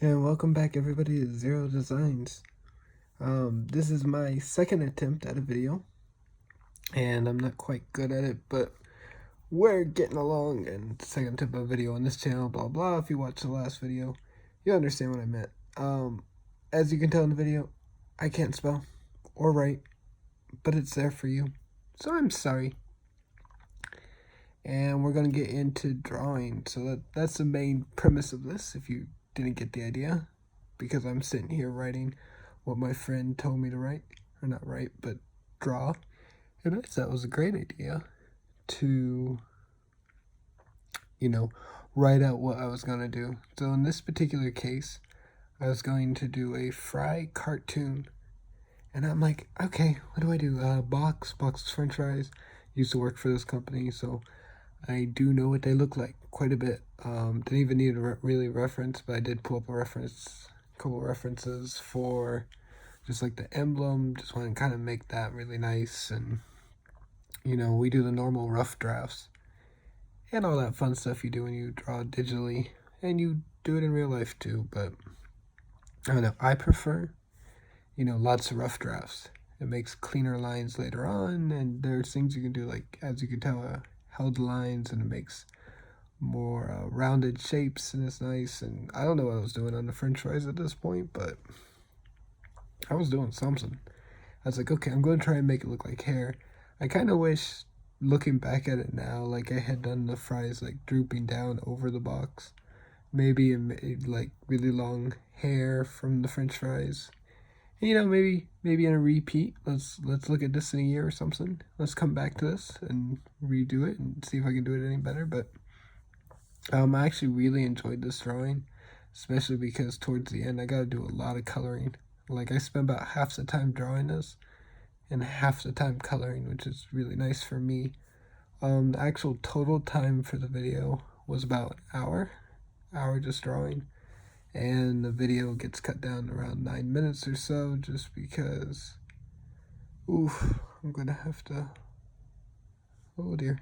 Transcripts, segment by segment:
And welcome back everybody to Zero Designs. This is my second attempt at a video, and I'm not quite good at it, but we're getting along. And second attempt at a video on this channel, blah blah. If you watched the last video, you understand what I meant. As you can tell in the video, I can't spell or write, but it's there for you, so I'm sorry. And we're gonna get into drawing, so that's the main premise of this, if you didn't get the idea, because I'm sitting here writing what my friend told me to write, or not write, but draw. And I thought it was a great idea to, write out what I was gonna do. So in this particular case, I was going to do a fry cartoon. And I'm like, okay, what do I do? Box french fries. Used to work for this company, so I do know what they look like quite a bit. Didn't even need to really reference, but I did pull up a couple references for just like the emblem. Just want to kind of make that really nice. And, we do the normal rough drafts and all that fun stuff you do when you draw digitally, and you do it in real life too. But I don't know, I prefer, lots of rough drafts. It makes cleaner lines later on, and there's things you can do, like, as you can tell, held lines, and it makes more rounded shapes, and it's nice. And I don't know what I was doing on the french fries at this point, but I was doing something. I was like, okay, I'm going to try and make it look like hair. I kind of wish, looking back at it now, like I had done the fries like drooping down over the box. Maybe it made like really long hair from the french fries. And, maybe in a repeat, let's look at this in a year or something. Let's come back to this and redo it and see if I can do it any better. But I actually really enjoyed this drawing, especially because towards the end I got to do a lot of coloring. Like, I spent about half the time drawing this and half the time coloring, which is really nice for me. The actual total time for the video was about an hour just drawing. And the video gets cut down to around 9 minutes or so, just because, I'm gonna have to, oh dear.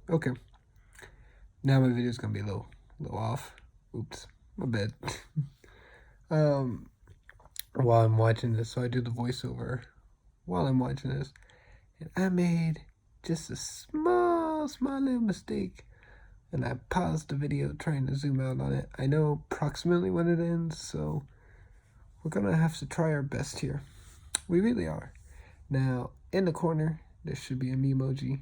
Okay. Now my video's gonna be a little off. Oops, my bad. While I'm watching this, so I do the voiceover while I'm watching this, and I made just a small little mistake. And I paused the video trying to zoom out on it. I know approximately when it ends, so we're gonna have to try our best here. We really are. Now, in the corner, there should be a me emoji.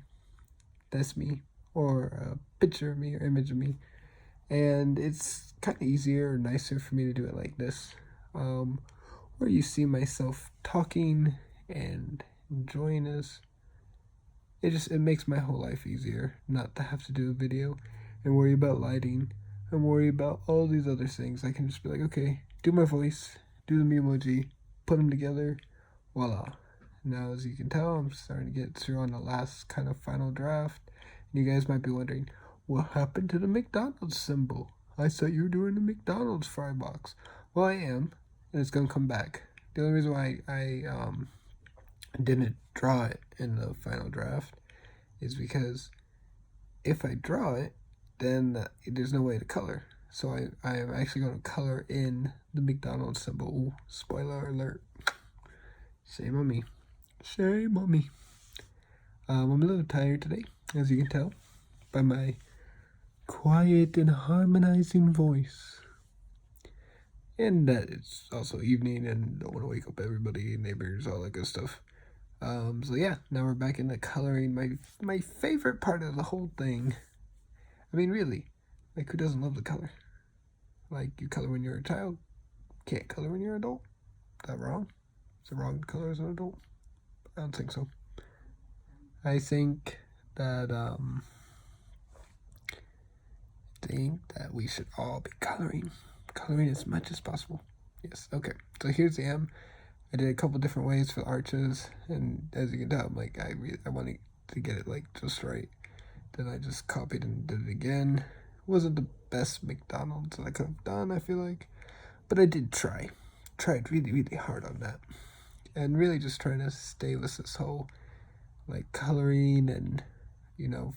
That's me. Or a picture of me or image of me. And it's kind of easier or nicer for me to do it like this. Where you see myself talking and enjoying this. It makes my whole life easier not to have to do a video and worry about lighting and worry about all these other things. I can just be like, okay, do my voice, do the me emoji, put them together, voila. Now, as you can tell, I'm starting to get through on the last kind of final draft. And you guys might be wondering, what happened to the McDonald's symbol? I thought you were doing the McDonald's fry box. Well, I am, and it's gonna come back. The only reason why I didn't draw it in the final draft is because if I draw it, then there's no way to color. So I am actually going to color in the McDonald's symbol. Ooh, spoiler alert. Shame on me. Shame on me. I'm a little tired today, as you can tell by my quiet and harmonizing voice. And that it's also evening and don't want to wake up everybody, neighbors, all that good stuff. So yeah, now we're back into coloring, my favorite part of the whole thing. I mean, really, like, who doesn't love the color? Like, you color when you're a child, can't color when you're an adult. Is that wrong? Is it wrong to color as an adult? I don't think so. I think that we should all be coloring as much as possible. Yes, okay. So here's the M. I did a couple different ways for the arches, and as you can tell, like, I wanted to get it like just right. Then I just copied and did it again. It wasn't the best McDonald's that I could have done, I feel like, but I did try. Tried really, really hard on that, and really just trying to stay with this whole like coloring and,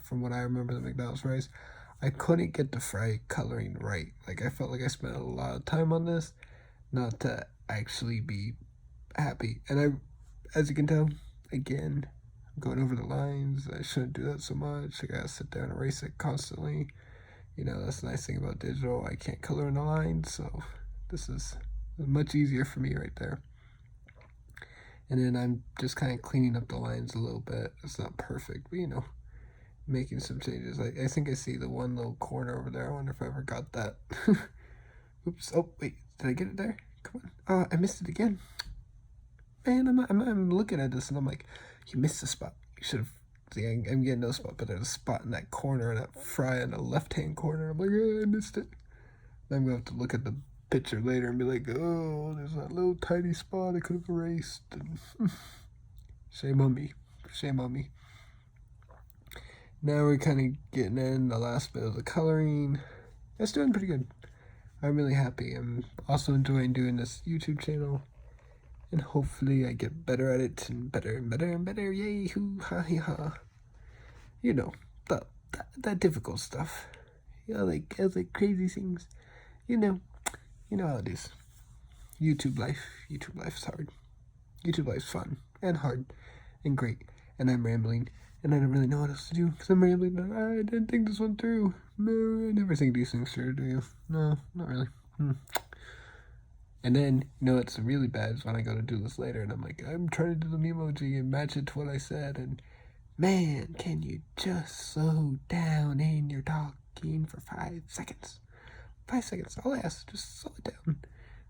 from what I remember the McDonald's fries. I couldn't get the fry coloring right. Like, I felt like I spent a lot of time on this not to actually be happy. And as you can tell, again, I'm going over the lines. I shouldn't do that so much. I gotta sit there and erase it constantly. You know, that's the nice thing about digital. I can't color in the lines, so this is much easier for me right there. And then I'm just kind of cleaning up the lines a little bit. It's not perfect, but you know, making some changes. I think I see the one little corner over there. I wonder if I ever got that. Oops. Oh, wait. Did I get it there? Come on. Oh, I missed it again. Man, I'm looking at this and I'm like, you missed the spot. You should have. See, I'm getting no spot, but there's a spot in that corner, in that fry in the left-hand corner. I'm like, oh, I missed it. I'm going to have to look at the picture later and be like, oh, there's that little tiny spot I could have erased. And shame on me. Shame on me. Now we're kind of getting in the last bit of the coloring. It's doing pretty good. I'm really happy. I'm also enjoying doing this YouTube channel. And hopefully I get better at it and better and better and better. Yay, hoo, ha, he, ha. You know, that difficult stuff. You know, like crazy things. You know how it is. YouTube life's hard. YouTube life's fun and hard and great. And I'm rambling. And I don't really know what else to do because I'm rambling. I didn't think this one through. No, I never think these things through, do you? No, not really. And then, you know, it's really bad is when I go to do this later and I'm like, I'm trying to do the emoji and match it to what I said. And man, can you just slow down in your talking for 5 seconds? 5 seconds. All I ask, just slow it down.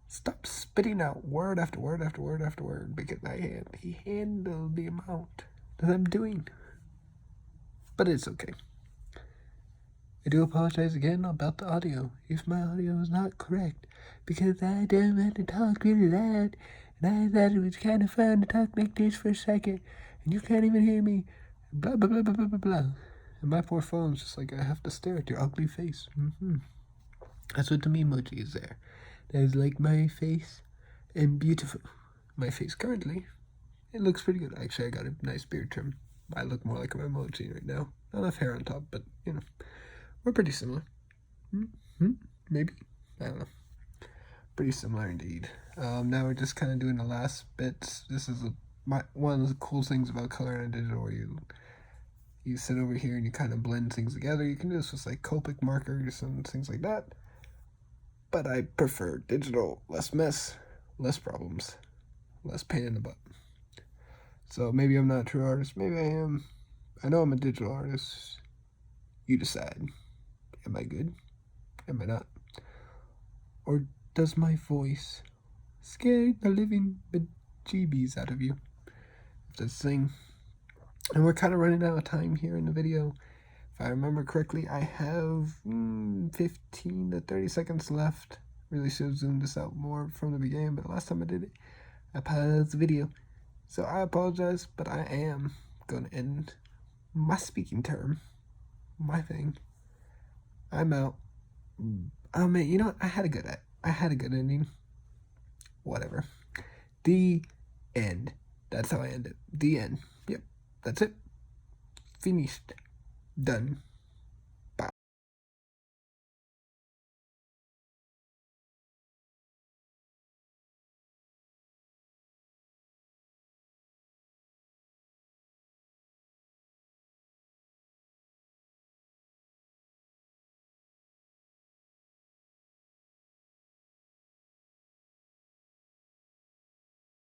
Stop spitting out word after word after word after word because I can't handle the amount that I'm doing. But it's okay. I do apologize again about the audio if my audio is not correct because I don't want to talk really loud and I thought it was kind of fun to talk like this for a second and you can't even hear me. Blah, blah, blah, blah, blah, blah, blah. And my poor phone's just like, I have to stare at your ugly face. That's what the emoji is there. That is like my face and beautiful. My face currently, it looks pretty good. Actually, I got a nice beard trim. I look more like an emoji right now. Not enough hair on top, but you know, we're pretty similar. Maybe? I don't know. Pretty similar indeed. Now we're just kind of doing the last bits. This is one of the cool things about coloring in digital where you sit over here and you kind of blend things together. You can do this with like Copic markers and things like that. But I prefer digital. Less mess, less problems, less pain in the butt. So maybe I'm not a true artist. Maybe I am. I know I'm a digital artist. You decide. Am I good? Am I not? Or does my voice scare the living bejeebies out of you? If that's the thing. And we're kind of running out of time here in the video. If I remember correctly, I have 15 to 30 seconds left. Really should have zoomed this out more from the beginning, but the last time I did it, I paused the video. So I apologize, but I am going to end my speaking term, my thing. I'm out. Oh man, you know what? I had a good ending. Whatever. The end. That's how I end it. The end. Yep. That's it. Finished. Done.